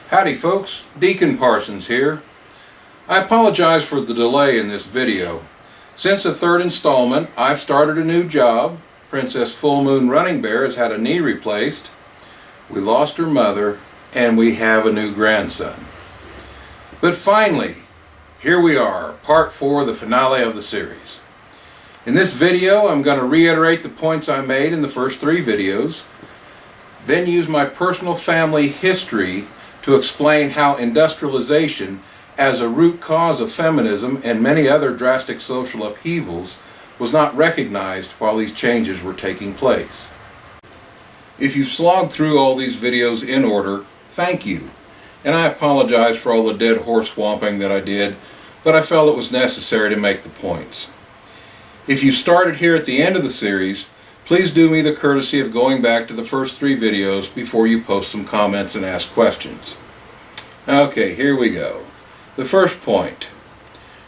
Howdy folks, Deacon Parsons here. I apologize for the delay in this video. Since the third installment, I've started a new job. Princess Full Moon Running Bear has had a knee replaced. We lost her mother, and we have a new grandson. But finally, here we are, part 4, the finale of the series. In this video, I'm going to reiterate the points I made in the first 3 videos, then use my personal family history to explain how industrialization, as a root cause of feminism and many other drastic social upheavals, was not recognized while these changes were taking place. If you've slogged through all these videos in order, thank you. And I apologize for all the dead horse whomping that I did, but I felt it was necessary to make the points. If you started here at the end of the series, please do me the courtesy of going back to the first 3 videos before you post some comments and ask questions. Okay, here we go. The first point.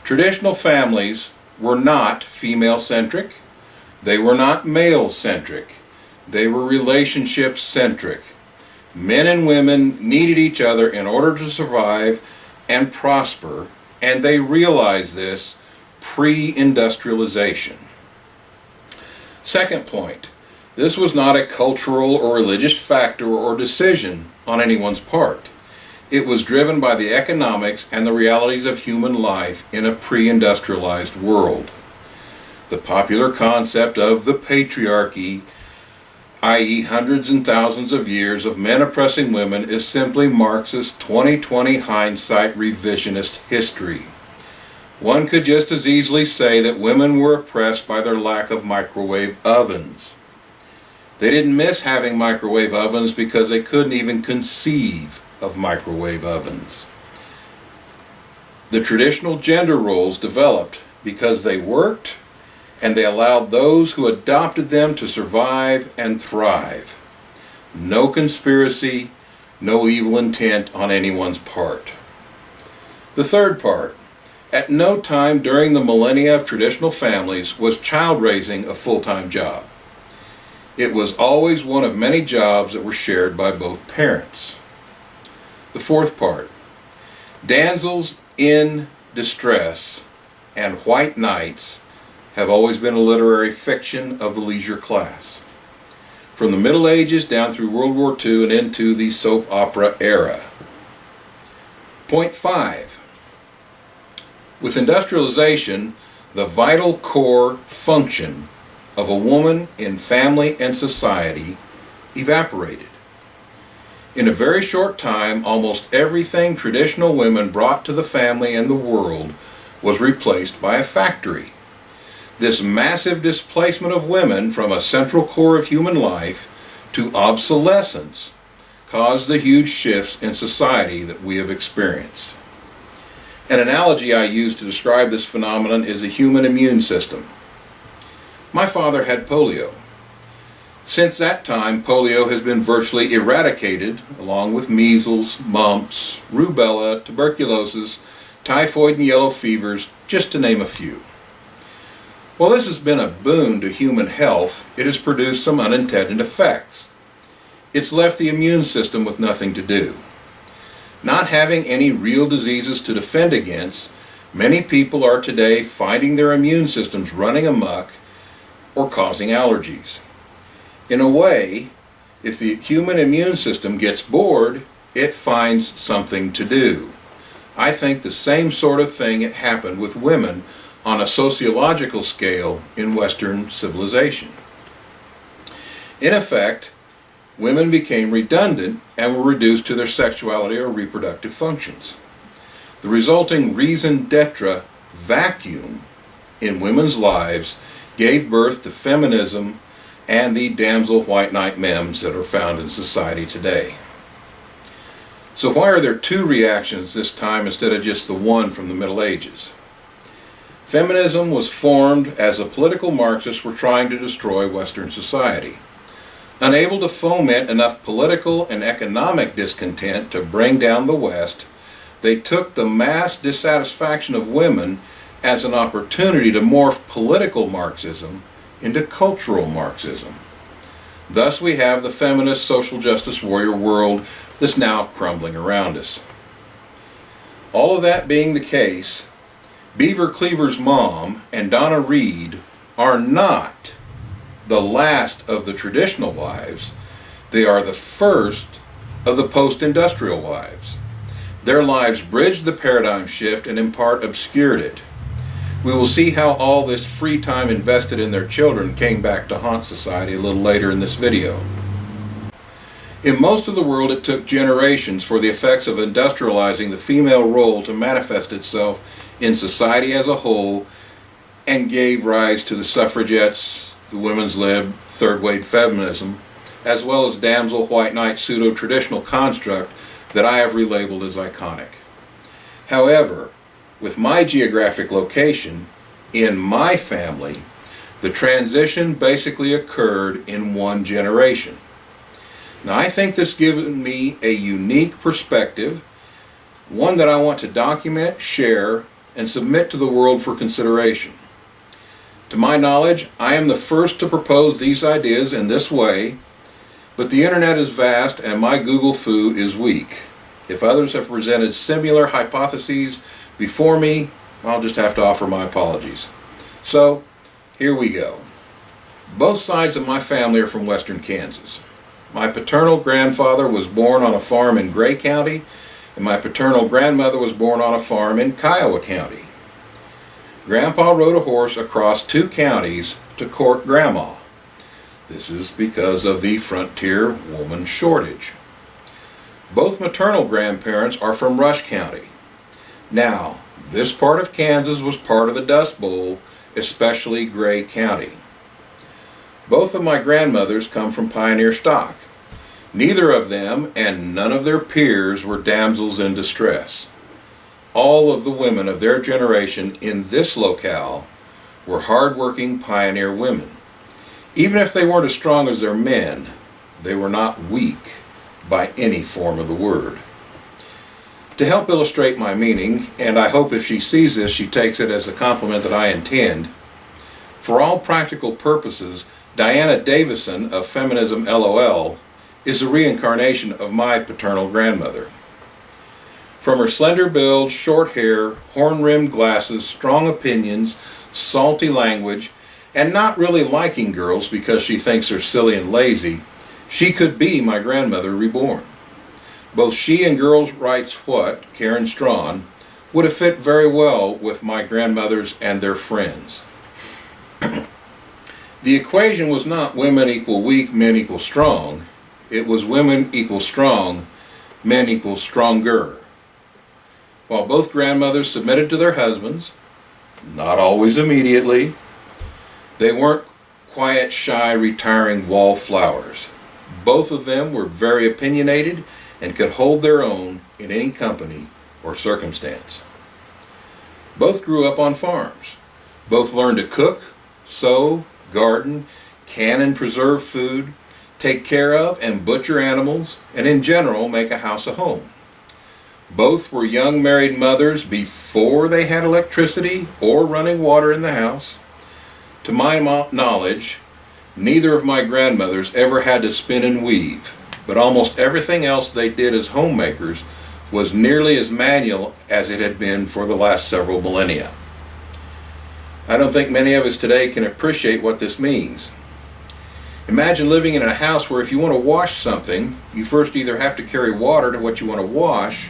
Traditional families were not female-centric. They were not male-centric. They were relationship-centric. Men and women needed each other in order to survive and prosper, and they realized this pre-industrialization. Second point, this was not a cultural or religious factor or decision on anyone's part. It was driven by the economics and the realities of human life in a pre-industrialized world. The popular concept of the patriarchy, i.e. hundreds and thousands of years of men oppressing women, is simply Marxist 20/20 hindsight revisionist history. One could just as easily say that women were oppressed by their lack of microwave ovens. They didn't miss having microwave ovens because they couldn't even conceive of microwave ovens. The traditional gender roles developed because they worked, and they allowed those who adopted them to survive and thrive. No conspiracy, no evil intent on anyone's part. The third part. At no time during the millennia of traditional families was child raising a full-time job. It was always one of many jobs that were shared by both parents. The fourth part. Damsels in distress and white knights have always been a literary fiction of the leisure class, from the Middle Ages down through World War II and into the soap opera era. Point 5. With industrialization, the vital core function of a woman in family and society evaporated. In a very short time, almost everything traditional women brought to the family and the world was replaced by a factory. This massive displacement of women from a central core of human life to obsolescence caused the huge shifts in society that we have experienced. An analogy I use to describe this phenomenon is the human immune system. My father had polio. Since that time, polio has been virtually eradicated, along with measles, mumps, rubella, tuberculosis, typhoid and yellow fevers, just to name a few. While this has been a boon to human health, it has produced some unintended effects. It's left the immune system with nothing to do. Not having any real diseases to defend against, many people are today finding their immune systems running amok or causing allergies. In a way, if the human immune system gets bored, it finds something to do. I think the same sort of thing happened with women on a sociological scale in Western civilization. In effect, women became redundant and were reduced to their sexuality or reproductive functions. The resulting raison d'etre vacuum in women's lives gave birth to feminism and the damsel white knight memes that are found in society today. So why are there 2 reactions this time instead of just the one from the Middle Ages? Feminism was formed as the political Marxists were trying to destroy Western society. Unable to foment enough political and economic discontent to bring down the West, they took the mass dissatisfaction of women as an opportunity to morph political Marxism into cultural Marxism. Thus we have the feminist social justice warrior world that's now crumbling around us. All of that being the case, Beaver Cleaver's mom and Donna Reed are not the last of the traditional wives. They are the first of the post-industrial wives. Their lives bridged the paradigm shift and in part obscured it. We will see how all this free time invested in their children came back to haunt society a little later in this video. In most of the world, it took generations for the effects of industrializing the female role to manifest itself in society as a whole, and gave rise to the suffragettes, the women's lib, third-wave feminism, as well as damsel white knight pseudo-traditional construct that I have relabeled as iconic. However, with my geographic location, in my family, the transition basically occurred in one generation. Now, I think this gives me a unique perspective, one that I want to document, share, and submit to the world for consideration. To my knowledge, I am the first to propose these ideas in this way, but the internet is vast and my Google foo is weak. If others have presented similar hypotheses before me, I'll just have to offer my apologies. So, here we go. Both sides of my family are from western Kansas. My paternal grandfather was born on a farm in Gray County, and my paternal grandmother was born on a farm in Kiowa County. Grandpa rode a horse across 2 counties to court Grandma. This is because of the frontier woman shortage. Both maternal grandparents are from Rush County. Now, this part of Kansas was part of the Dust Bowl, especially Gray County. Both of my grandmothers come from pioneer stock. Neither of them and none of their peers were damsels in distress. All of the women of their generation in this locale were hard-working pioneer women. Even if they weren't as strong as their men, they were not weak by any form of the word. To help illustrate my meaning, and I hope if she sees this she takes it as a compliment that I intend, for all practical purposes, Diana Davison of Feminism LOL is a reincarnation of my paternal grandmother. From her slender build, short hair, horn-rimmed glasses, strong opinions, salty language, and not really liking girls because she thinks they're silly and lazy, she could be my grandmother reborn. Both she and Girls' Rights What, Karen Strawn, would have fit very well with my grandmothers and their friends. The equation was not women equal weak, men equal strong. It was women equal strong, men equal stronger. While both grandmothers submitted to their husbands, not always immediately, they weren't quiet, shy, retiring wallflowers. Both of them were very opinionated and could hold their own in any company or circumstance. Both grew up on farms. Both learned to cook, sew, garden, can and preserve food, take care of and butcher animals, and in general make a house a home. Both were young married mothers before they had electricity or running water in the house. To my knowledge, neither of my grandmothers ever had to spin and weave, but almost everything else they did as homemakers was nearly as manual as it had been for the last several millennia. I don't think many of us today can appreciate what this means. Imagine living in a house where if you want to wash something, you first either have to carry water to what you want to wash,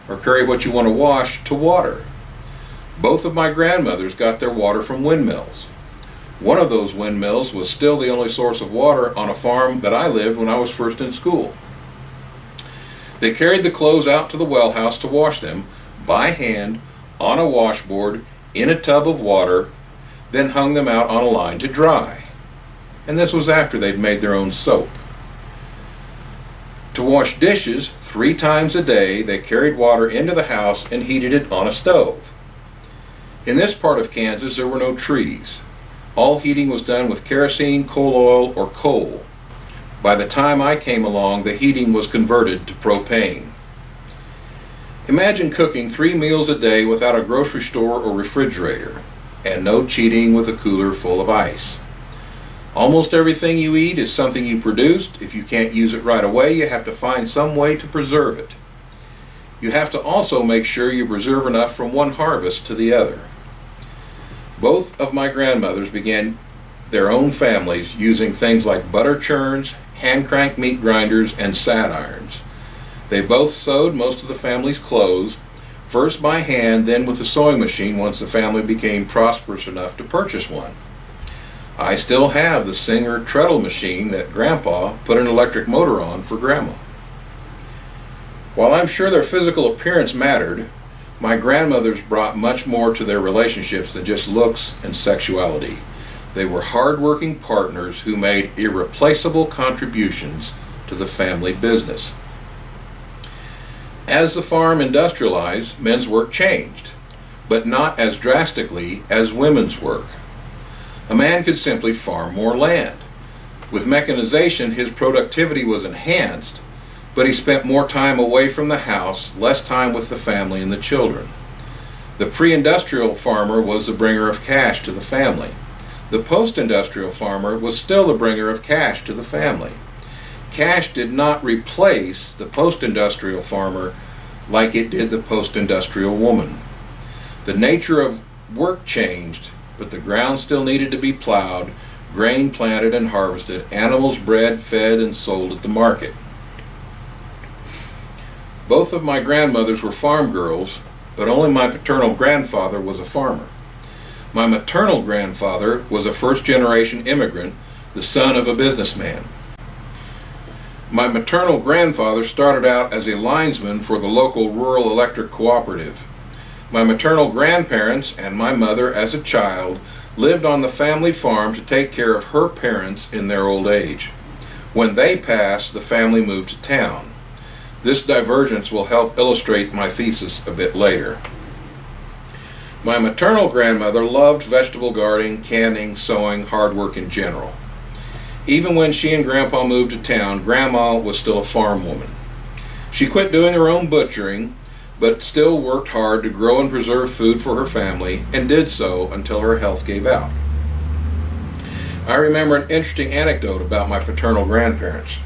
or carry what you want to wash to water. Both of my grandmothers got their water from windmills. One of those windmills was still the only source of water on a farm that I lived when I was first in school. They carried the clothes out to the well house to wash them by hand on a washboard in a tub of water, then hung them out on a line to dry. And this was after they'd made their own soap. To wash dishes 3 times a day, they carried water into the house and heated it on a stove. In this part of Kansas, there were no trees. All heating was done with kerosene, coal oil, or coal. By the time I came along, the heating was converted to propane. Imagine cooking 3 meals a day without a grocery store or refrigerator, and no cheating with a cooler full of ice. Almost everything you eat is something you produced. If you can't use it right away, you have to find some way to preserve it. You have to also make sure you preserve enough from one harvest to the other. Both of my grandmothers began their own families using things like butter churns, hand-crank meat grinders, and sad irons. They both sewed most of the family's clothes, first by hand, then with a sewing machine once the family became prosperous enough to purchase one. I still have the Singer treadle machine that Grandpa put an electric motor on for Grandma. While I'm sure their physical appearance mattered, my grandmothers brought much more to their relationships than just looks and sexuality. They were hard-working partners who made irreplaceable contributions to the family business. As the farm industrialized, men's work changed, but not as drastically as women's work. A man could simply farm more land. With mechanization, his productivity was enhanced, but he spent more time away from the house, less time with the family and the children. The pre-industrial farmer was the bringer of cash to the family. The post-industrial farmer was still the bringer of cash to the family. Cash did not replace the post-industrial farmer like it did the post-industrial woman. The nature of work changed, but the ground still needed to be plowed, grain planted and harvested, animals bred, fed, and sold at the market. Both of my grandmothers were farm girls, but only my paternal grandfather was a farmer. My maternal grandfather was a first-generation immigrant, the son of a businessman. My maternal grandfather started out as a linesman for the local rural electric cooperative. My maternal grandparents and my mother as a child lived on the family farm to take care of her parents in their old age. When they passed, the family moved to town. This divergence will help illustrate my thesis a bit later. My maternal grandmother loved vegetable gardening, canning, sewing, hard work in general. Even when she and Grandpa moved to town, Grandma was still a farm woman. She quit doing her own butchering, but still worked hard to grow and preserve food for her family, and did so until her health gave out. I remember an interesting anecdote about my paternal grandparents.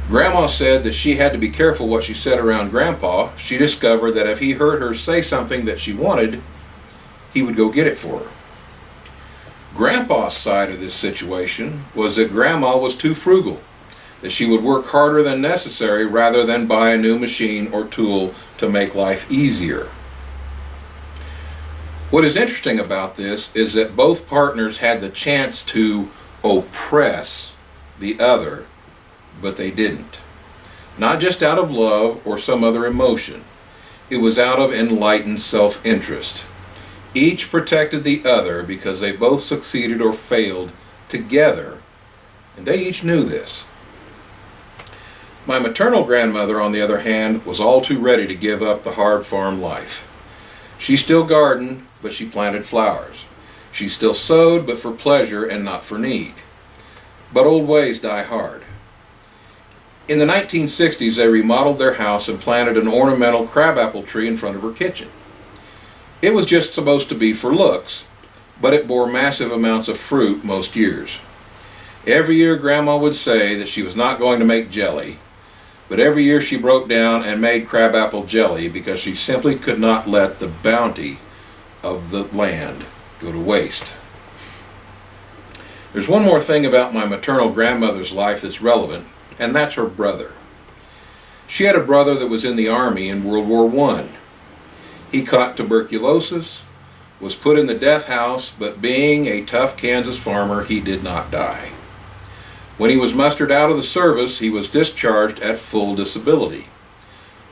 Grandma said that she had to be careful what she said around Grandpa. She discovered that if he heard her say something that she wanted, he would go get it for her. Grandpa's side of this situation was that Grandma was too frugal, that she would work harder than necessary rather than buy a new machine or tool to make life easier. What is interesting about this is that both partners had the chance to oppress the other, but they didn't. Not just out of love or some other emotion. It was out of enlightened self-interest. Each protected the other because they both succeeded or failed together, and they each knew this. My maternal grandmother, on the other hand, was all too ready to give up the hard farm life. She still gardened, but she planted flowers. She still sewed, but for pleasure and not for need. But old ways die hard. In the 1960s, they remodeled their house and planted an ornamental crabapple tree in front of her kitchen. It was just supposed to be for looks, but it bore massive amounts of fruit most years. Every year Grandma would say that she was not going to make jelly, but every year she broke down and made crabapple jelly because she simply could not let the bounty of the land go to waste. There's one more thing about my maternal grandmother's life that's relevant, and that's her brother. She had a brother that was in the Army in World War I. He caught tuberculosis, was put in the death house, but being a tough Kansas farmer, he did not die. When he was mustered out of the service, he was discharged at full disability.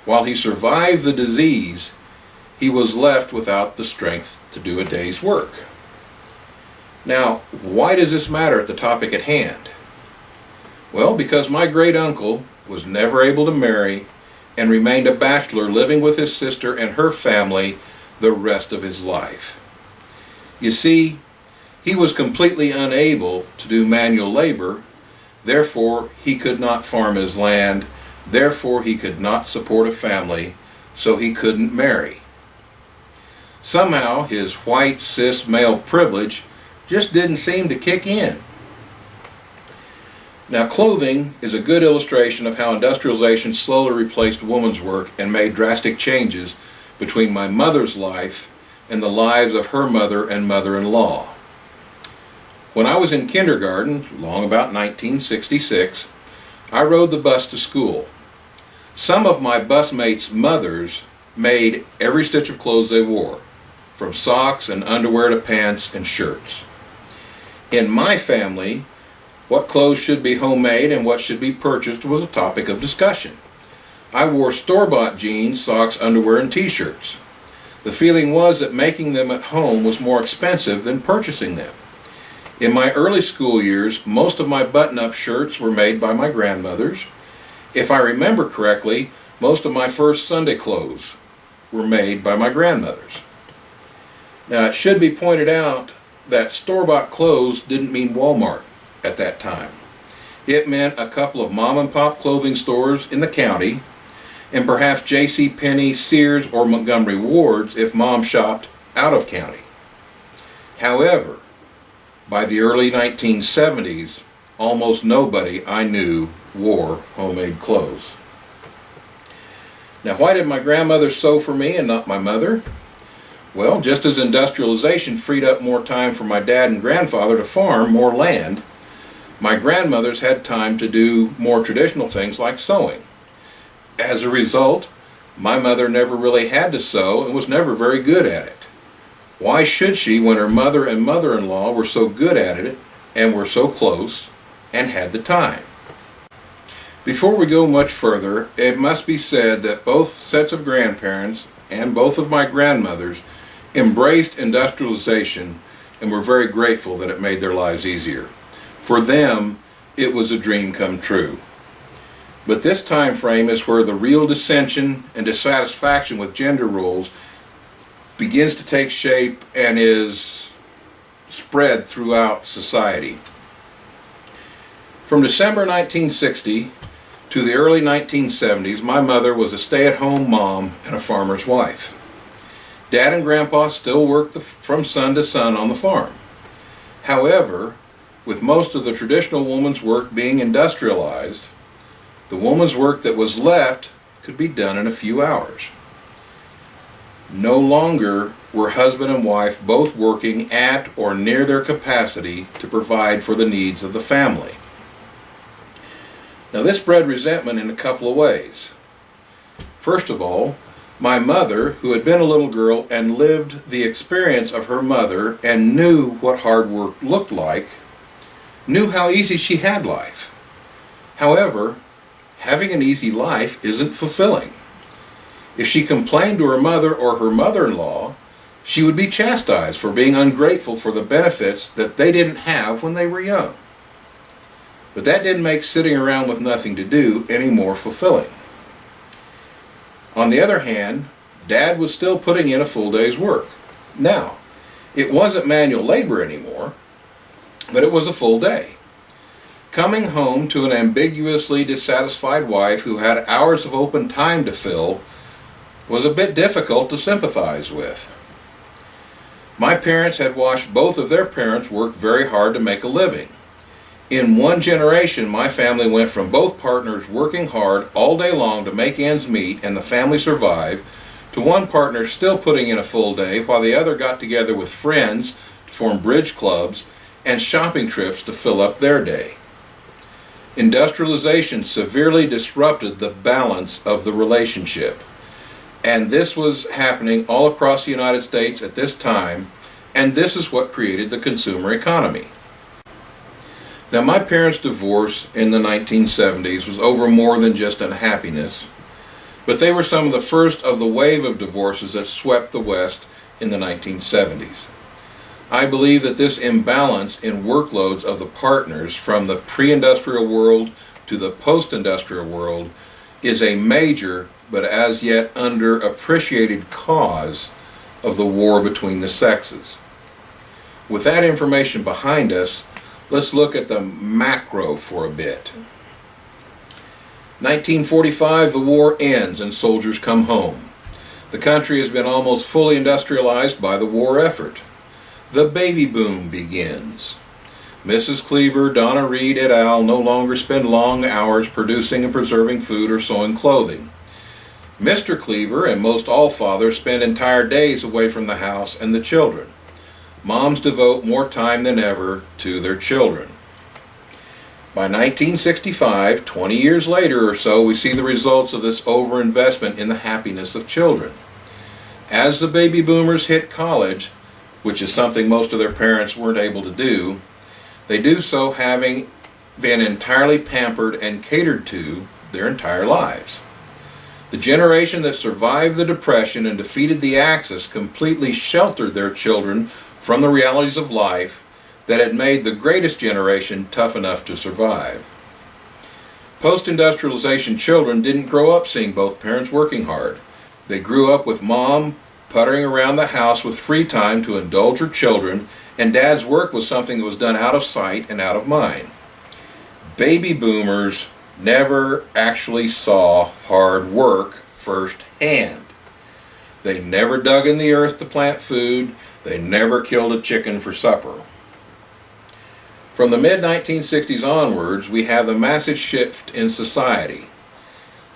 While he survived the disease, he was left without the strength to do a day's work. Now, why does this matter at the topic at hand? Well, because my great uncle was never able to marry and remained a bachelor living with his sister and her family the rest of his life. You see, he was completely unable to do manual labor, therefore he could not farm his land, therefore he could not support a family, so he couldn't marry. Somehow his white cis male privilege just didn't seem to kick in. Now, clothing is a good illustration of how industrialization slowly replaced woman's work and made drastic changes between my mother's life and the lives of her mother and mother-in-law. When I was in kindergarten, long about 1966, I rode the bus to school. Some of my busmates' mothers made every stitch of clothes they wore, from socks and underwear to pants and shirts. In my family, what clothes should be homemade and what should be purchased was a topic of discussion. I wore store-bought jeans, socks, underwear, and t-shirts. The feeling was that making them at home was more expensive than purchasing them. In my early school years, most of my button-up shirts were made by my grandmothers. If I remember correctly, most of my first Sunday clothes were made by my grandmothers. Now, it should be pointed out that store-bought clothes didn't mean Walmart at that time. It meant a couple of mom-and-pop clothing stores in the county, and perhaps J.C. Penney, Sears, or Montgomery Ward's if mom shopped out of county. However, by the early 1970s, almost nobody I knew wore homemade clothes. Now, why did my grandmother sew for me and not my mother? Well, just as industrialization freed up more time for my dad and grandfather to farm more land, my grandmothers had time to do more traditional things like sewing. As a result, my mother never really had to sew and was never very good at it. Why should she when her mother and mother-in-law were so good at it and were so close and had the time? Before we go much further, it must be said that both sets of grandparents and both of my grandmothers embraced industrialization and were very grateful that it made their lives easier. For them, it was a dream come true. But this time frame is where the real dissension and dissatisfaction with gender roles begins to take shape and is spread throughout society. From December 1960 to the early 1970s, my mother was a stay-at-home mom and a farmer's wife. Dad and Grandpa still worked from sun to sun on the farm. However, with most of the traditional woman's work being industrialized, the woman's work that was left could be done in a few hours. No longer were husband and wife both working at or near their capacity to provide for the needs of the family. Now, this bred resentment in a couple of ways. First of all, my mother, who had been a little girl and lived the experience of her mother and knew what hard work looked like, knew how easy she had life. However, having an easy life isn't fulfilling. If she complained to her mother or her mother-in-law, she would be chastised for being ungrateful for the benefits that they didn't have when they were young. But that didn't make sitting around with nothing to do any more fulfilling. On the other hand, Dad was still putting in a full day's work. Now, it wasn't manual labor anymore, but it was a full day. Coming home to an ambiguously dissatisfied wife who had hours of open time to fill was a bit difficult to sympathize with. My parents had watched both of their parents work very hard to make a living. In one generation, my family went from both partners working hard all day long to make ends meet and the family survive, to one partner still putting in a full day while the other got together with friends to form bridge clubs and shopping trips to fill up their day. Industrialization severely disrupted the balance of the relationship, and this was happening all across the United States at this time, and this is what created the consumer economy. Now, my parents' divorce in the 1970s was over more than just unhappiness, but they were some of the first of the wave of divorces that swept the West in the 1970s. I believe that this imbalance in workloads of the partners from the pre-industrial world to the post-industrial world is a major but as yet underappreciated cause of the war between the sexes. With that information behind us, let's look at the macro for a bit. 1945, the war ends and soldiers come home. The country has been almost fully industrialized by the war effort. The baby boom begins. Mrs. Cleaver, Donna Reed et al. No longer spend long hours producing and preserving food or sewing clothing. Mr. Cleaver and most all fathers spend entire days away from the house and the children. Moms devote more time than ever to their children. By 1965, 20 years later or so, we see the results of this overinvestment in the happiness of children. As the baby boomers hit college, which is something most of their parents weren't able to do, they do so having been entirely pampered and catered to their entire lives. The generation that survived the Depression and defeated the Axis completely sheltered their children from the realities of life that had made the greatest generation tough enough to survive. Post-industrialization children didn't grow up seeing both parents working hard. They grew up with mom puttering around the house with free time to indulge her children, and dad's work was something that was done out of sight and out of mind. Baby boomers never actually saw hard work firsthand. They never dug in the earth to plant food. They never killed a chicken for supper. From the mid-1960s onwards, we have the massive shift in society.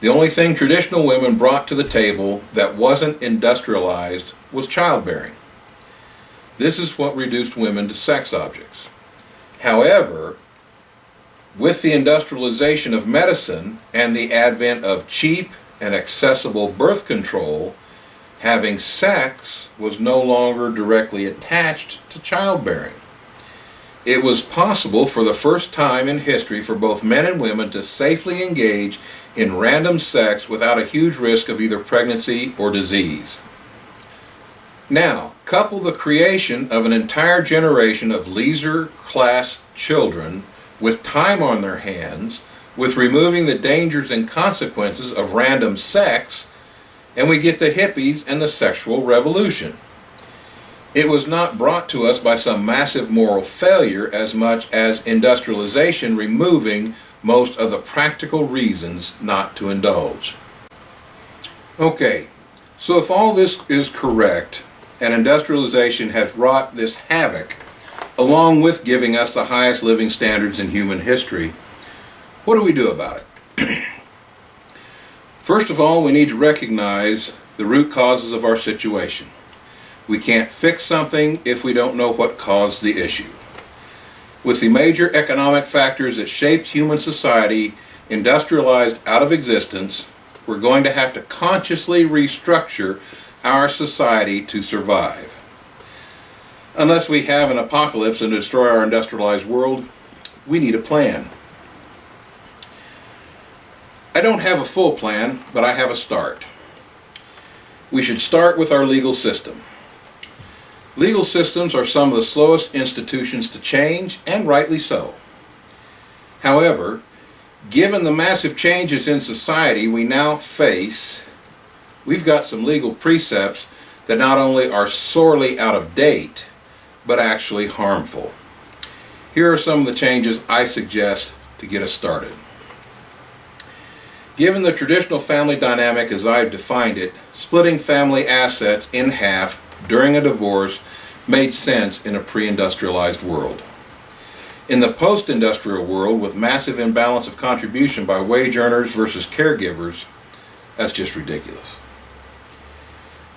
The only thing traditional women brought to the table that wasn't industrialized was childbearing. This is what reduced women to sex objects. However, with the industrialization of medicine and the advent of cheap and accessible birth control, having sex was no longer directly attached to childbearing. It was possible for the first time in history for both men and women to safely engage in random sex without a huge risk of either pregnancy or disease. Now, couple the creation of an entire generation of leisure class children with time on their hands, with removing the dangers and consequences of random sex, and we get the hippies and the sexual revolution. It was not brought to us by some massive moral failure as much as industrialization removing most of the practical reasons not to indulge. Okay, so if all this is correct, and industrialization has wrought this havoc, along with giving us the highest living standards in human history, what do we do about it? First of all, we need to recognize the root causes of our situation. We can't fix something if we don't know what caused the issue. With the major economic factors that shaped human society industrialized out of existence, we're going to have to consciously restructure our society to survive. Unless we have an apocalypse and destroy our industrialized world, we need a plan. I don't have a full plan, but I have a start. We should start with our legal system. Legal systems are some of the slowest institutions to change, and rightly so. However, given the massive changes in society we now face, we've got some legal precepts that not only are sorely out of date, but actually harmful. Here are some of the changes I suggest to get us started. Given the traditional family dynamic as I've defined it, splitting family assets in half during a divorce made sense in a pre-industrialized world. In the post-industrial world, with massive imbalance of contribution by wage earners versus caregivers, that's just ridiculous.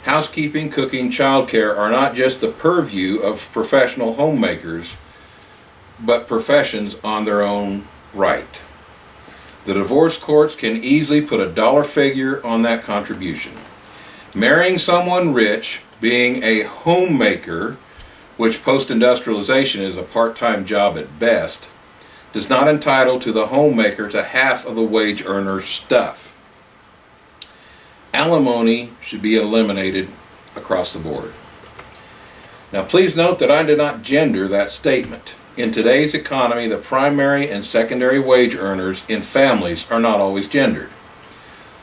Housekeeping, cooking, childcare are not just the purview of professional homemakers, but professions on their own right. The divorce courts can easily put a dollar figure on that contribution. Marrying someone rich, being a homemaker, which post-industrialization is a part-time job at best, does not entitle to the homemaker to half of the wage earner's stuff. Alimony should be eliminated across the board. Now please note that I did not gender that statement. In today's economy, the primary and secondary wage earners in families are not always gendered.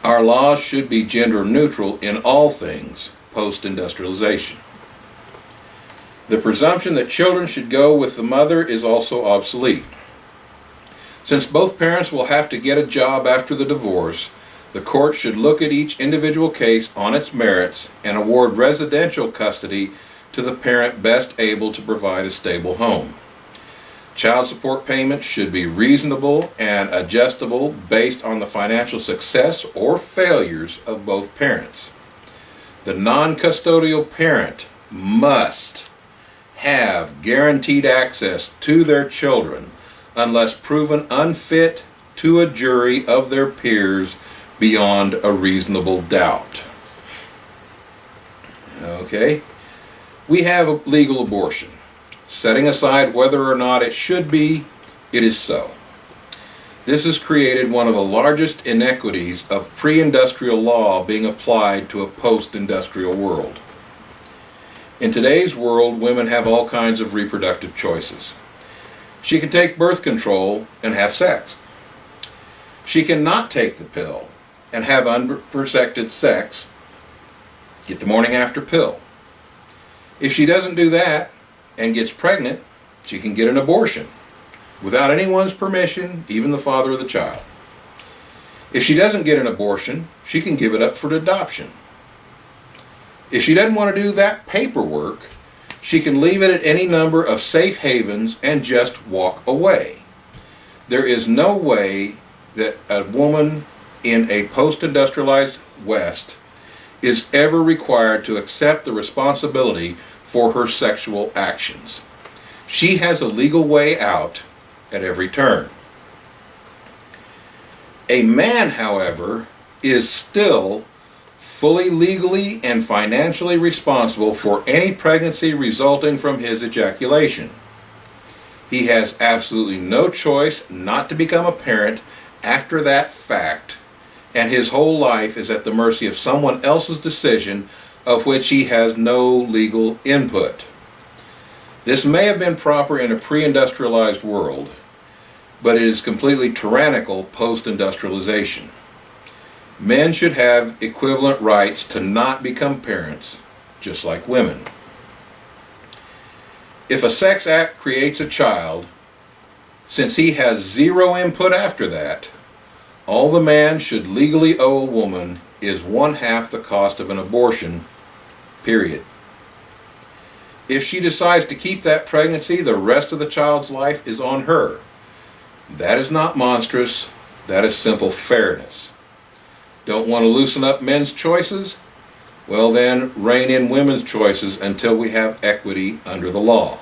Our laws should be gender neutral in all things post-industrialization. The presumption that children should go with the mother is also obsolete. Since both parents will have to get a job after the divorce, the court should look at each individual case on its merits and award residential custody to the parent best able to provide a stable home. Child support payments should be reasonable and adjustable based on the financial success or failures of both parents. The non-custodial parent must have guaranteed access to their children unless proven unfit to a jury of their peers beyond a reasonable doubt. Okay, we have legal abortion. Setting aside whether or not it should be, it is so. This has created one of the largest inequities of pre-industrial law being applied to a post-industrial world. In today's world, women have all kinds of reproductive choices. She can take birth control and have sex. She can not take the pill and have unprotected sex, get the morning after pill. If she doesn't do that and gets pregnant, she can get an abortion without anyone's permission, even the father of the child. If she doesn't get an abortion, she can give it up for adoption. If she doesn't want to do that paperwork, she can leave it at any number of safe havens and just walk away. There is no way that a woman in a post-industrialized West is ever required to accept the responsibility for her sexual actions. She has a legal way out at every turn. A man, however, is still fully legally and financially responsible for any pregnancy resulting from his ejaculation. He has absolutely no choice not to become a parent after that fact, and his whole life is at the mercy of someone else's decision of which he has no legal input. This may have been proper in a pre-industrialized world, but it is completely tyrannical post-industrialization. Men should have equivalent rights to not become parents, just like women. If a sex act creates a child, since he has zero input after that, all the man should legally owe a woman is 1/2 the cost of an abortion, period. If she decides to keep that pregnancy, the rest of the child's life is on her. That is not monstrous, that is simple fairness. Don't want to loosen up men's choices? Well then, rein in women's choices until we have equity under the law.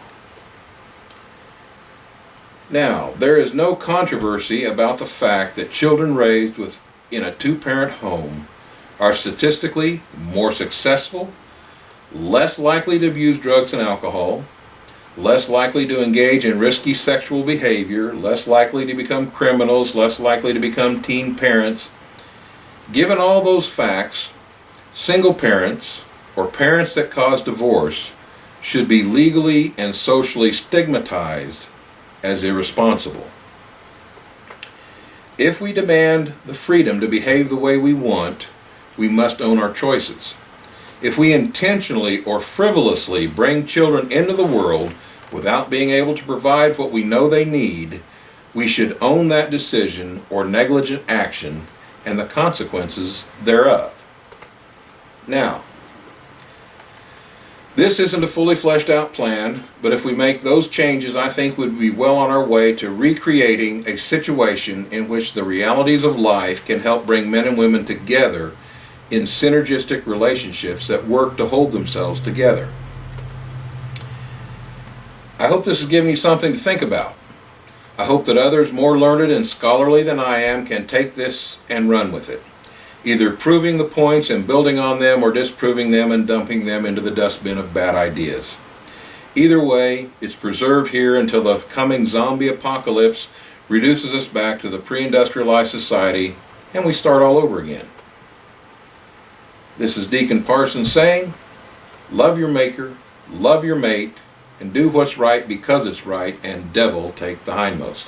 Now, there is no controversy about the fact that children raised in a two-parent home are statistically more successful, less likely to abuse drugs and alcohol, less likely to engage in risky sexual behavior, less likely to become criminals, less likely to become teen parents. Given all those facts, single parents, or parents that cause divorce, should be legally and socially stigmatized as irresponsible. If we demand the freedom to behave the way we want, we must own our choices. If we intentionally or frivolously bring children into the world without being able to provide what we know they need, we should own that decision or negligent action and the consequences thereof. Now, this isn't a fully fleshed out plan, but if we make those changes, I think we'd be well on our way to recreating a situation in which the realities of life can help bring men and women together in synergistic relationships that work to hold themselves together. I hope this has given you something to think about. I hope that others more learned and scholarly than I am can take this and run with it, either proving the points and building on them or disproving them and dumping them into the dustbin of bad ideas. Either way, it's preserved here until the coming zombie apocalypse reduces us back to the pre-industrialized society and we start all over again. This is Deacon Parsons saying, love your maker, love your mate, and do what's right because it's right, and devil take the hindmost.